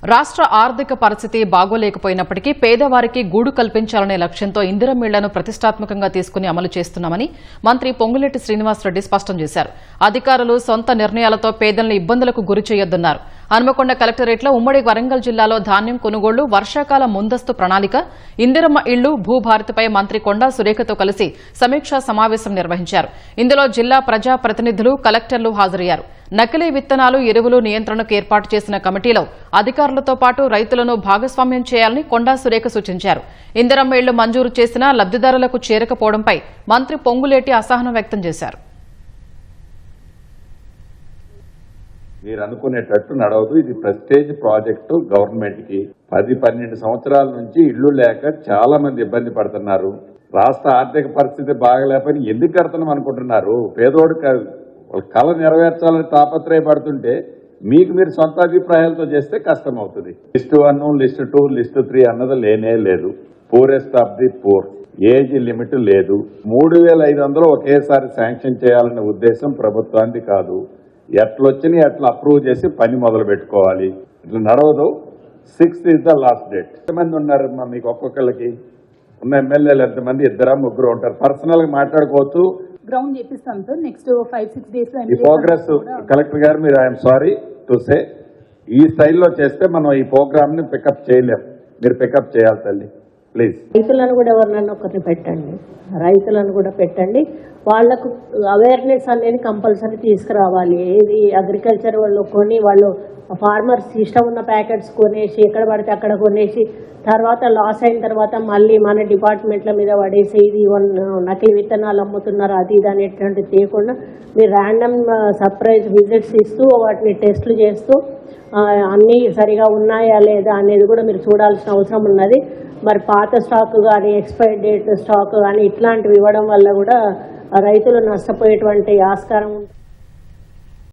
రాష్ట్ర ఆర్థిక పరిస్థితి బాగోలేకపోయినప్పటికీ పేదవారికి గూడు కల్పించాలనే లక్ష్యంతో ఇందిరమ్మ ఇళ్లను ప్రతిష్టాత్మకంగా తీసుకుని అమలు చేస్తున్నామని మంత్రి పొంగులేటి శ్రీనివాసరెడ్డి స్పష్టం చేశారు. అధికారులు సొంత నిర్ణయాలతో పేదలను ఇబ్బందులకు గురి చేయొద్దన్నారు. హన్మకొండ కలెక్టరేట్లో ఉమ్మడి వరంగల్ జిల్లాలో ధాన్యం కొనుగోళ్లు, వర్షాకాల ముందస్తు ప్రణాళిక, ఇందిరమ్మ ఇళ్లు, భూభారతిపై మంత్రి కొండా సురేఖతో కలిసి సమీక్షా సమావేశం నిర్వహించారు. ఇందులో జిల్లా ప్రజా ప్రతినిధులు, కలెక్టర్లు హాజరయ్యారు. నకిలీ విత్తనాలు, ఎరువులు నియంత్రణకు ఏర్పాటు చేసిన కమిటీలో అధికారులతో పాటు రైతులను భాగస్వామ్యం చేయాలని కొండా సురేఖ సూచించారు. ఇందిరమ్మ ఇళ్లు మంజూరు చేసినా లబ్దిదారులకు చేరకపోవడంపై మంత్రి పొంగులేటి అసహనం వ్యక్తం చేశారు. మీరు అనుకునేటట్టు నడవదు. ఇది ప్రెస్టేజ్ ప్రాజెక్టు. గవర్నమెంట్ కి 10-12 సంవత్సరాల నుంచి ఇళ్లు లేక చాలా మంది ఇబ్బంది పడుతున్నారు. రాష్ట్ర ఆర్థిక పరిస్థితి బాగలేపని ఎందుకు కడతాం అనుకుంటున్నారు? పేదోడు కళ నెరవేర్చాలని తాపత్రయపడుతుంటే మీకు మీరు సొంత అభిప్రాయాలతో చేస్తే కష్టం అవుతుంది. లిస్టు 1, లిస్టు 2, లిస్టు 3 అన్నది లేనే లేదు. Poorest of the poor, age limit లేదు. 3,500 ఒకేసారి శాంక్షన్ చేయాలనే ఉద్దేశం ప్రభుత్వానికి కాదు. ఎట్లొచ్చినా ఎట్లా అప్రూవ్ చేసి పని మొదలు పెట్టుకోవాలి. ఇట్లా నడవదు. 6th is the last date. ఎంతమంది ఉన్నారు మీకు? ఒక్కొక్కరికి ఉన్న ఎమ్మెల్యేలు ఎంతమంది? 2-3 ఉంటారు. పర్సనల్ గా మాట్లాడుకోవచ్చు. గ్రౌండ్ చేపిస్తాం సార్. నెక్స్ట్ 5-6 డేస్ ఈ ప్రోగ్రెస్ కలెక్టర్ గారు, మీరు ఐఎమ్ సారీ టు సే, ఈ స్టైల్లో చేస్తే మనం ఈ ప్రోగ్రామ్ ని పికప్ చేయలేం. మీరు పికప్ చేయాలి తల్లి, ప్లీజ్. రైతులను కూడా ఎవరినన్నా ఒకరిని పెట్టండి, రైతులను కూడా పెట్టండి. వాళ్లకు అవేర్నెస్ అనేది కంపల్సరీ తీసుకురావాలి. ఏది అగ్రికల్చర్ వాళ్ళు కొని, వాళ్ళు ఫార్మర్స్ ఇష్టం ఉన్న ప్యాకెట్స్ కొనేసి ఎక్కడ పడితే అక్కడ కొనేసి తర్వాత లాస్ అయిన తర్వాత మళ్ళీ మన డిపార్ట్మెంట్ల మీద పడేసి ఇది నకిలీ విత్తనాలు అమ్ముతున్నారు అది ఇది అనేటువంటిది చేయకుండా మీరు ర్యాండమ్ సర్ప్రైజ్ విజిట్స్ ఇస్తూ వాటిని టెస్టులు చేస్తూ అన్నీ సరిగా ఉన్నాయా లేదా అనేది కూడా మీరు చూడాల్సిన అవసరం ఉన్నది. మరి పాత స్టాక్ కానీ, ఎక్స్పైరీ డేట్ స్టాక్ కానీ ఇట్లాంటివి ఇవ్వడం వల్ల కూడా రైతులు నష్టపోయేటువంటి ఆస్కారం ఉంటుంది.